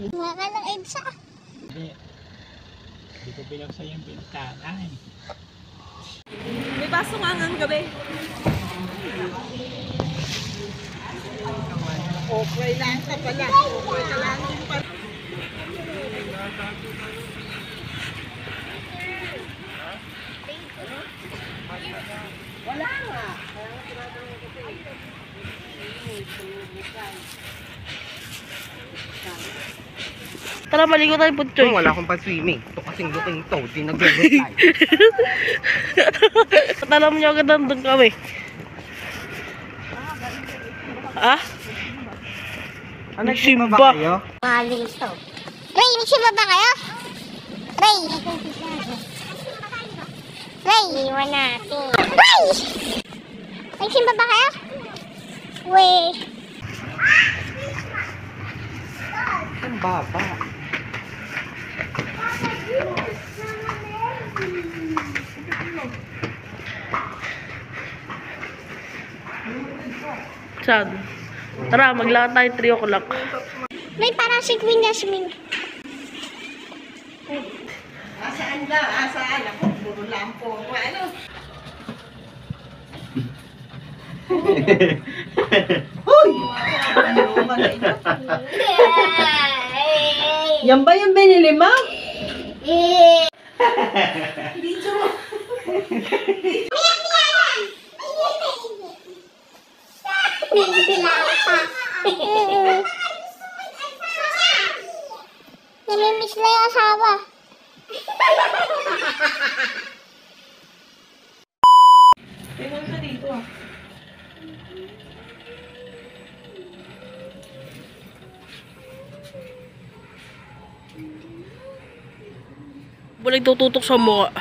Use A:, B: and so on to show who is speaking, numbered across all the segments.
A: Nga ka ng EDSA.
B: Hindi ko binuksan yung bintana eh.
C: May baso nga ngang gabi.
A: Okay lang ka pala. Okay ka lang din pala. Wala nga.
C: Tara, maligo tayo po, Choy.
B: Wala akong pa-swimming. Ito kasing looking to. Di nag-reply.
C: Alam niyo agad nandun kami. Ah?
B: Nagsimba ba kayo?
A: Malis to. Ray, nagsimba ba kayo? Ray! Ray, iwan natin. Ray! Nagsimba ba kayo? Weh.
B: Ang baba.
C: Saan? Tara, maglakad tayo 3 o'clock.
A: May parang si Queen Yasmin.
D: Asaan daw? Asaan? Ako, puro lampo. Ano? Hoy! Yan ba yung binili mo? Dito mo.
A: Namimiss na yung asawa.
D: Tingnan ka dito ah.
C: Bulag tututok sa mukha.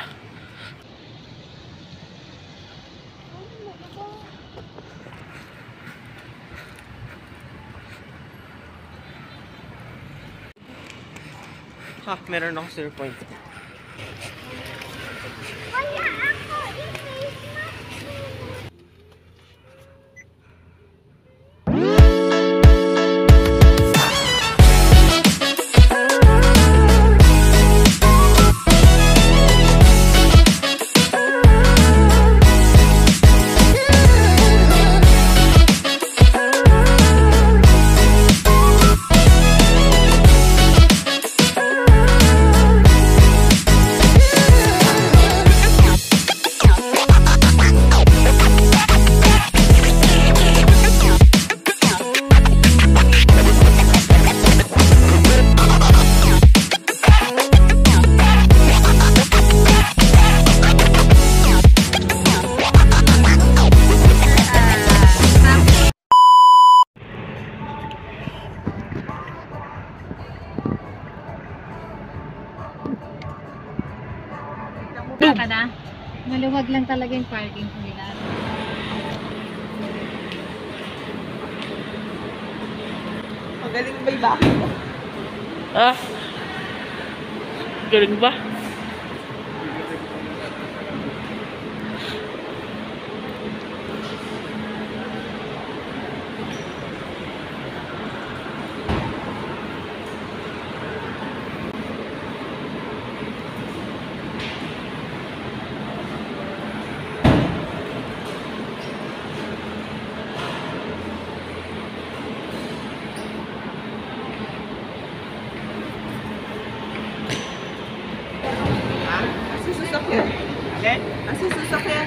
B: Ha, meron ako 0 point.
E: Ka na? Maluwag lang talaga yung parking nila.
D: Magaling ba yung bakit mo?
C: Ah? Galing ba?
D: Asa sasakyan?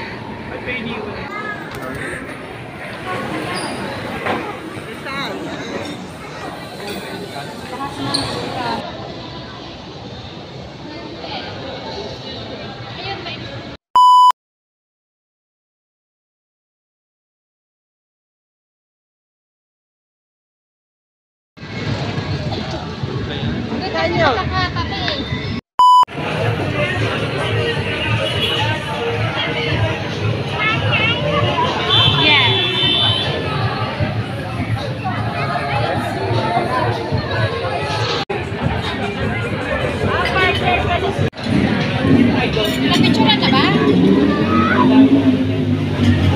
E: Napicturan na ba?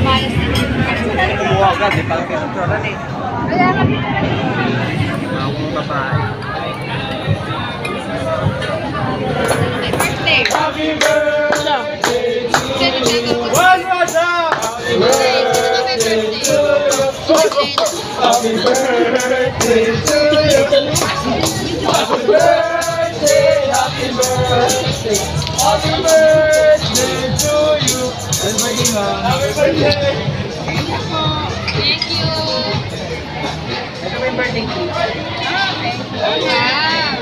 E: Mayos na.
B: Kumuha agad, di pala pinagturan eh.
E: Kaya napicturan na.
B: Akong babae.
E: Birthday.
C: Ano?
B: One more time!
A: Happy birthday to you.
B: Happy birthday, happy birthday. Happy birthday to you. And maging happy birthday.
E: Thank you.
B: Ito may birthday cake.
E: Wow.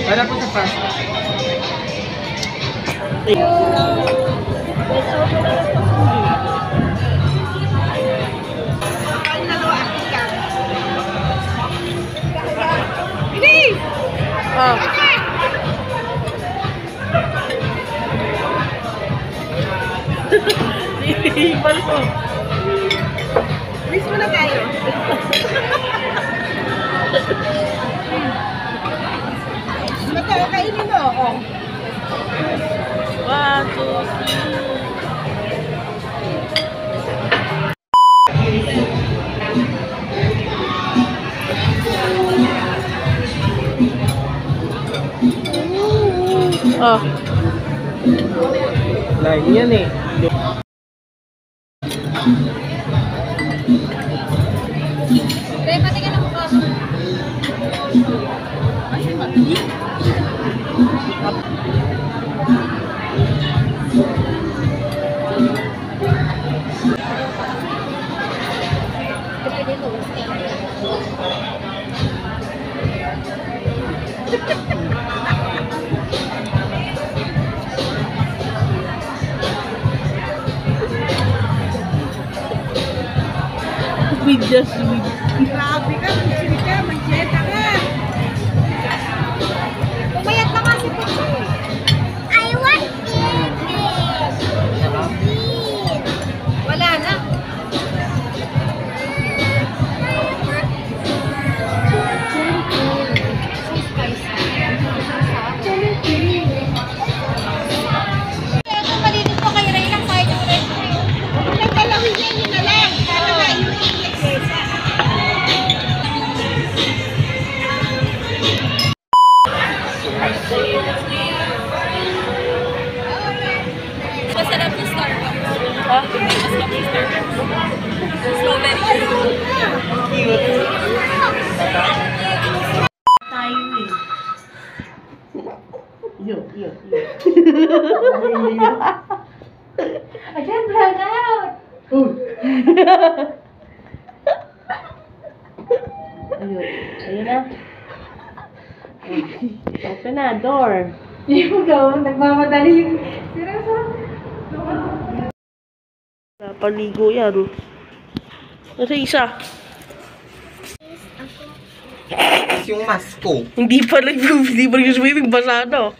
B: Wala po sa pasta.
C: Ah. Ibal ko.
D: Miss mo na tayo. Ito, kainin mo. Oh.
C: 1, 2, 3. Ah.
B: Line yan eh.
E: Kaya pati ka na mukha.
C: With just with.
D: Grabe ka, magsili ka, magjeta ka.
E: Pumayat na kasi po.
A: I want it.
E: Wala na. So spicy. Kaya kung malinis po kay Ray lang, kahit yung Ray.
D: Nagdalawin niya yun na lang. Kaya yung inyesa.
E: Masarap yung Starbucks.
C: Ha?
E: Masarap yung Starbucks. Strawberry.
C: Tayo eh. Yo.
E: Again, brown out!
C: Ayun na. Open na, door.
E: Yung daw, nagmamadali yung... Seryoso?
C: Napaligo yan. Nasa isa.
B: Yung mask ko.
C: Hindi pa nag-swimming, basa no.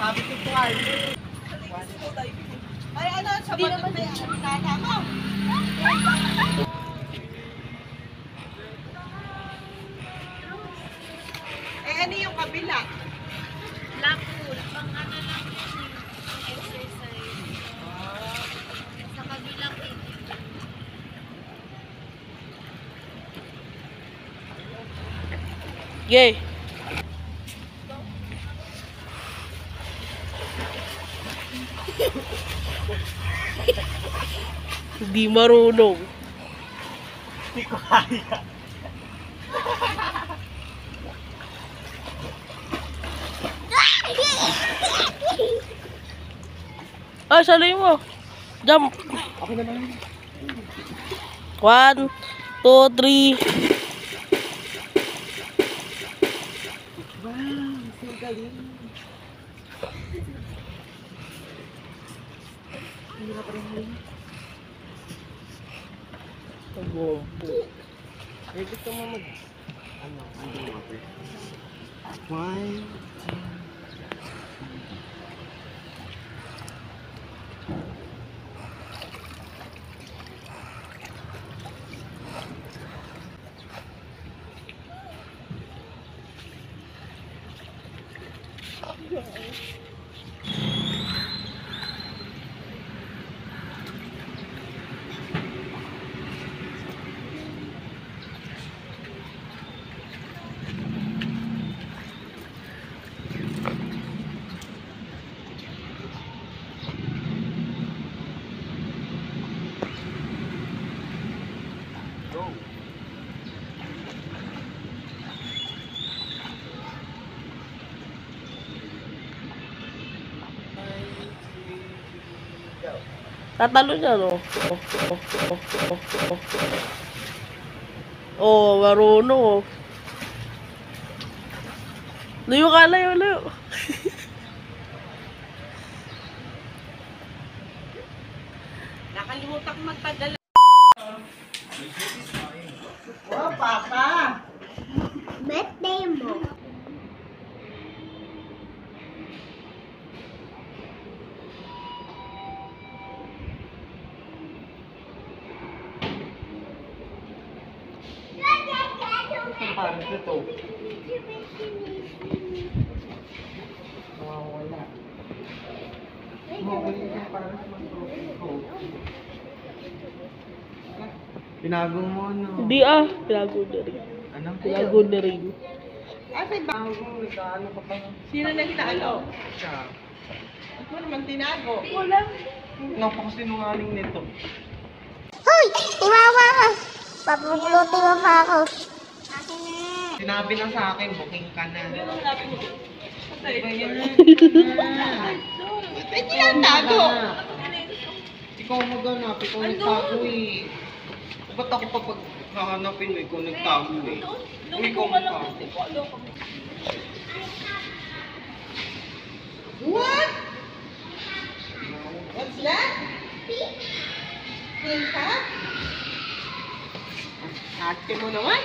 B: Sabi ko po ay.
D: Ay, ano, sa mga pinata mo? Eh, ano yung kabila?
A: Lapul, pang ano lang exercise. Sa kabilang
C: Yay! Hindi marunong.
B: Hindi ko kaya.
C: Ah, salay mo. Jump.
B: Ako naman.
C: 1, 2, 3.
B: Wow, so galing. Hirap rin.
C: Gumpo.
B: Eh, gusto mo mag... Ano? Underwater? 1, 2... Go.
C: Tatalo niya, no? Oh, marunong, oh. Layo ka, layo, layo.
D: Nakalimutan ko magpadala. Oh, Papa!
A: birthday mo.
B: Parang ito. Nawawala. Mawawala yung parang mag-go. Tinago mo, no?
C: Hindi, ah. Tinago na rin.
B: Ano?
C: Tinago na rin.
D: Asa ba?
B: Nagkaano ka pa?
D: Sino nagtalo?
B: Siya.
D: Ba't mo naman tinago?
B: Napakasinungaling nito.
A: Hoy! Iwawa ka! Papupulutin mo pa ako.
B: Sinabi na sa akin, booking ka na. Iba yan.
D: Ba't tinatago?
B: Ikaw maghanap, ikaw nagtago eh. Ba't ako pag hahanapin mo, ikaw nagtago eh. Kung ikaw magtago.
D: What? What's that? Pink? Ate mo naman.